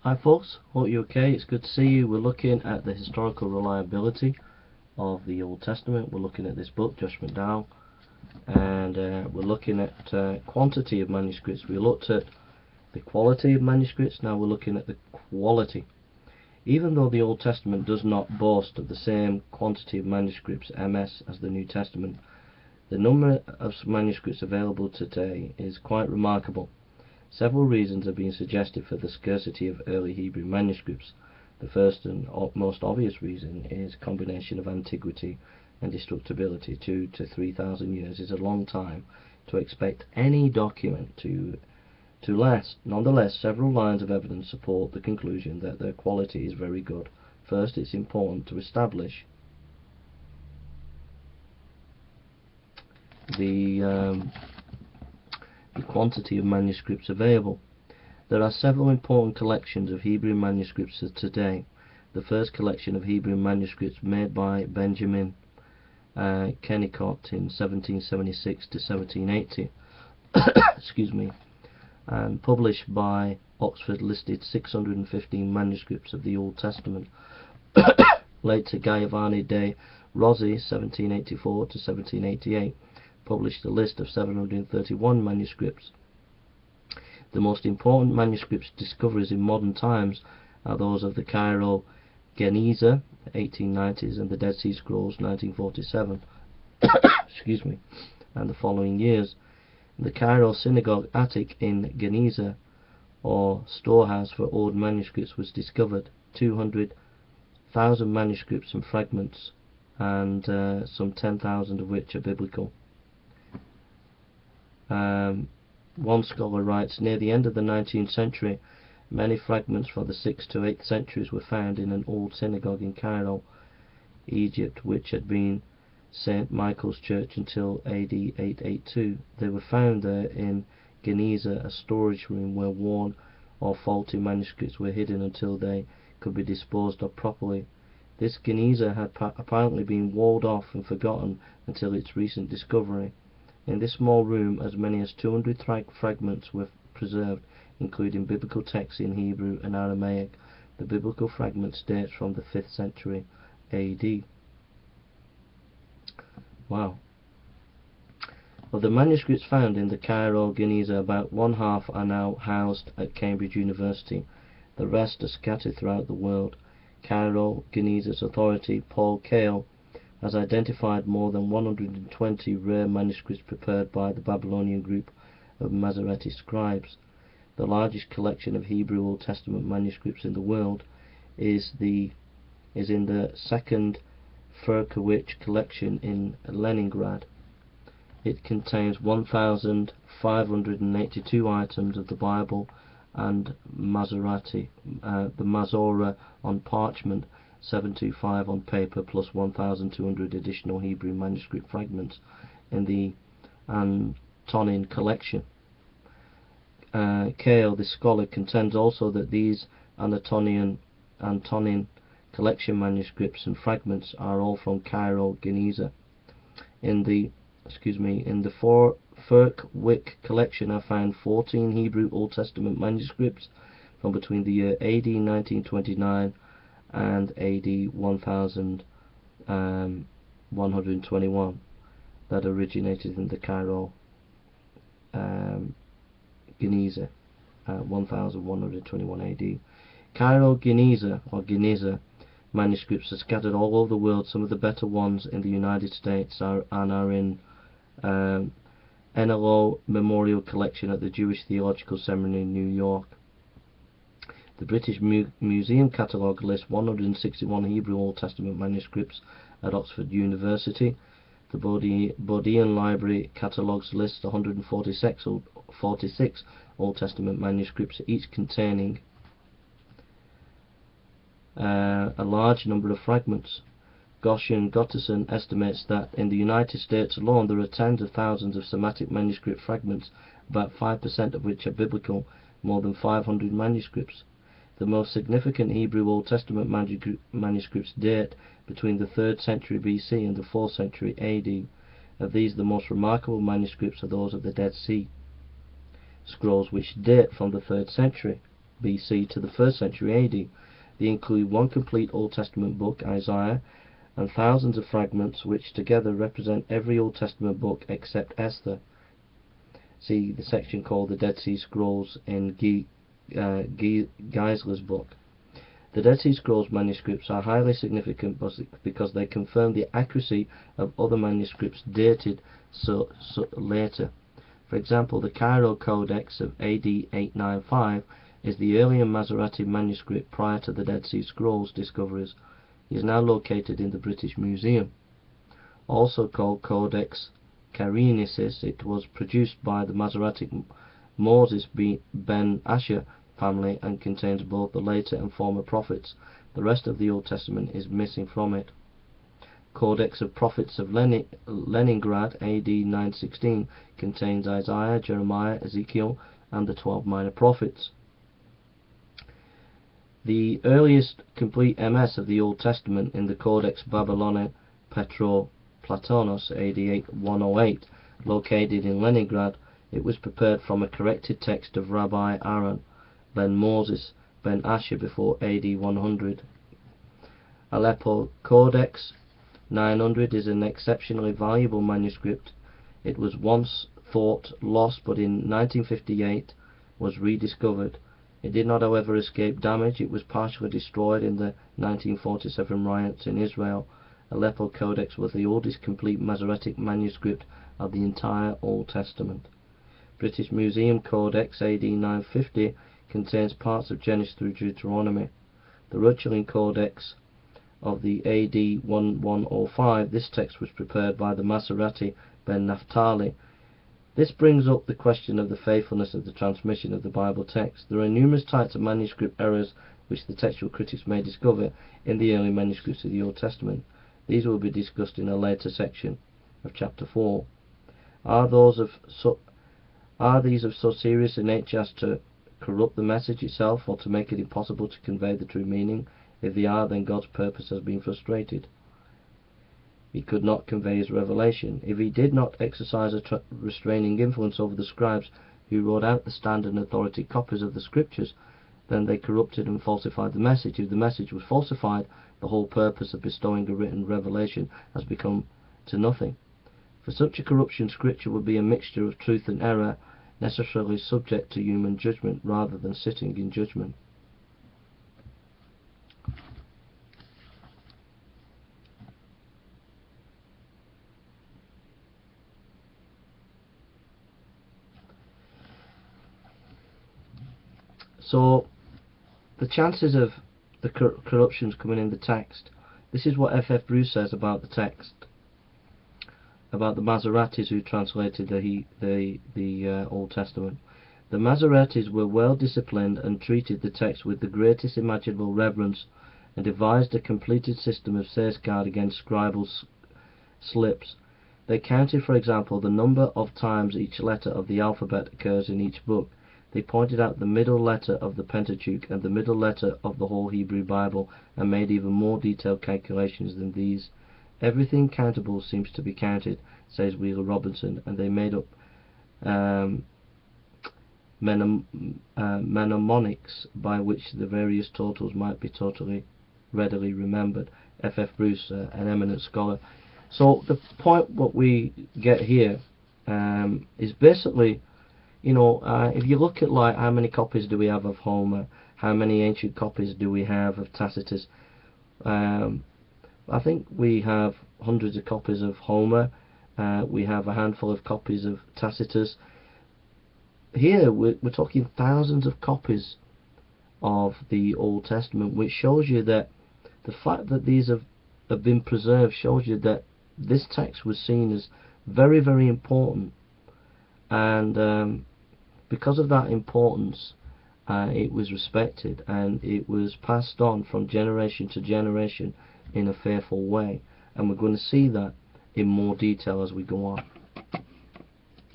Hi folks, hope you're okay. It's good to see you. We're looking at the historical reliability of the Old Testament. We're looking at this book, Josh McDowell, and we're looking at quantity of manuscripts. We looked at the quality of manuscripts, now we're looking at the quality. Even though the Old Testament does not boast of the same quantity of manuscripts, MS, as the New Testament, the number of manuscripts available today is quite remarkable. Several reasons have been suggested for the scarcity of early Hebrew manuscripts. The first and most obvious reason is a combination of antiquity and destructibility. 2,000 to 3,000 years is a long time to expect any document to last. Nonetheless, several lines of evidence support the conclusion that their quality is very good. First, it's important to establish the quantity of manuscripts available. There are several important collections of Hebrew manuscripts today. The first collection of Hebrew manuscripts made by Benjamin Kennicott in 1776 to 1780 excuse me, and published by Oxford, listed 615 manuscripts of the Old Testament. Later, Giovanni de Rossi 1784 to 1788 published a list of 731 manuscripts. The most important manuscripts discoveries in modern times are those of the Cairo Geniza 1890s and the Dead Sea Scrolls 1947 excuse me, and the following years. The Cairo Synagogue attic in Geniza, or storehouse for old manuscripts, was discovered. 200,000 manuscripts and fragments, and some 10,000 of which are biblical. One scholar writes, near the end of the 19th century, many fragments for the 6th to 8th centuries were found in an old synagogue in Cairo, Egypt, which had been St. Michael's Church until AD 882. They were found there in Geniza, a storage room where worn or faulty manuscripts were hidden until they could be disposed of properly. This Geniza had apparently been walled off and forgotten until its recent discovery. In this small room, as many as 200 fragments were preserved, including biblical texts in Hebrew and Aramaic. The biblical fragments date from the 5th century AD. Wow. Of the manuscripts found in the Cairo Geniza, about one half are now housed at Cambridge University. The rest are scattered throughout the world. Cairo Geniza's authority, Paul Kale, has identified more than 120 rare manuscripts prepared by the Babylonian group of Masoretic scribes. The largest collection of Hebrew Old Testament manuscripts in the world is in the second Furkowicz collection in Leningrad. It contains 1,582 items of the Bible and Masorati, the Masorah on parchment, 725 on paper, plus 1,200 additional Hebrew manuscript fragments in the Antonin collection. Kale, the scholar, contends also that these Antonin collection manuscripts and fragments are all from Cairo Geniza. In the Furkowicz collection are found 14 Hebrew Old Testament manuscripts from between the year AD 1929 and AD 1121 that originated in the Cairo Geniza, 1121 AD. Cairo Geniza, or Geniza, manuscripts are scattered all over the world. Some of the better ones in the United States are in NLO Memorial Collection at the Jewish Theological Seminary in New York. The British Museum Catalogue lists 161 Hebrew Old Testament manuscripts at Oxford University. The Bodleian Library catalogues lists 146 Old Testament manuscripts, each containing a large number of fragments. Gotterson estimates that in the United States alone there are tens of thousands of Semitic manuscript fragments, about 5% of which are biblical, more than 500 manuscripts. The most significant Hebrew Old Testament manuscripts date between the 3rd century BC and the 4th century AD. Of these, the most remarkable manuscripts are those of the Dead Sea Scrolls, which date from the 3rd century. BC to the 1st century AD. They include one complete Old Testament book, Isaiah, and thousands of fragments which together represent every Old Testament book except Esther. See the section called the Dead Sea Scrolls in Geisler's book. The Dead Sea Scrolls manuscripts are highly significant because they confirm the accuracy of other manuscripts dated so later. For example, the Cairo Codex of AD 895 is the earlier Masorati manuscript prior to the Dead Sea Scrolls discoveries. It is now located in the British Museum. Also called Codex Cairnensis, it was produced by the Masoretic Moses ben Asher family and contains both the later and former prophets. The rest of the Old Testament is missing from it. Codex of Prophets of Leningrad, AD 916, contains Isaiah, Jeremiah, Ezekiel, and the 12 minor prophets. The earliest complete MS of the Old Testament in the Codex Babylonia Petro-Platonos, AD 108, located in Leningrad. It was prepared from a corrected text of Rabbi Aaron ben Moses ben Asher before AD 100. Aleppo Codex 900 is an exceptionally valuable manuscript. It was once thought lost, but in 1958 was rediscovered. It did not, however, escape damage. It was partially destroyed in the 1947 riots in Israel. Aleppo Codex was the oldest complete Masoretic manuscript of the entire Old Testament. British Museum Codex, AD 950, contains parts of Genesis through Deuteronomy. The Ruchelin Codex of the AD 1105, this text was prepared by the Masorati ben Naphtali. This brings up the question of the faithfulness of the transmission of the Bible text. There are numerous types of manuscript errors which the textual critics may discover in the early manuscripts of the Old Testament. These will be discussed in a later section of chapter 4. Are these of so serious a nature as to corrupt the message itself, or to make it impossible to convey the true meaning? If they are, then God's purpose has been frustrated. He could not convey his revelation. If he did not exercise a restraining influence over the scribes who wrote out the standard and authority copies of the scriptures, then they corrupted and falsified the message. If the message was falsified, the whole purpose of bestowing a written revelation has become to nothing. For such a corruption, scripture would be a mixture of truth and error, necessarily subject to human judgment rather than sitting in judgment. So, the chances of the corruptions coming in the text, this is what F.F. Bruce says about the text, about the Masoretes who translated the Old Testament. The Masoretes were well disciplined and treated the text with the greatest imaginable reverence, and devised a completed system of safeguard against scribal slips. They counted, for example, the number of times each letter of the alphabet occurs in each book. They pointed out the middle letter of the Pentateuch and the middle letter of the whole Hebrew Bible, and made even more detailed calculations than these. Everything countable seems to be counted, says Wheeler Robinson, and they made up mnemonics by which the various totals might be readily remembered. F.F. Bruce, an eminent scholar. So the point what we get here is basically, if you look at like how many copies do we have of Homer, how many ancient copies do we have of Tacitus, I think we have hundreds of copies of Homer, we have a handful of copies of Tacitus. Here we're talking thousands of copies of the Old Testament, which shows you that the fact that these have been preserved shows you that this text was seen as very, very important, and because of that importance, it was respected, and it was passed on from generation to generation in a faithful way, and we're going to see that in more detail as we go on.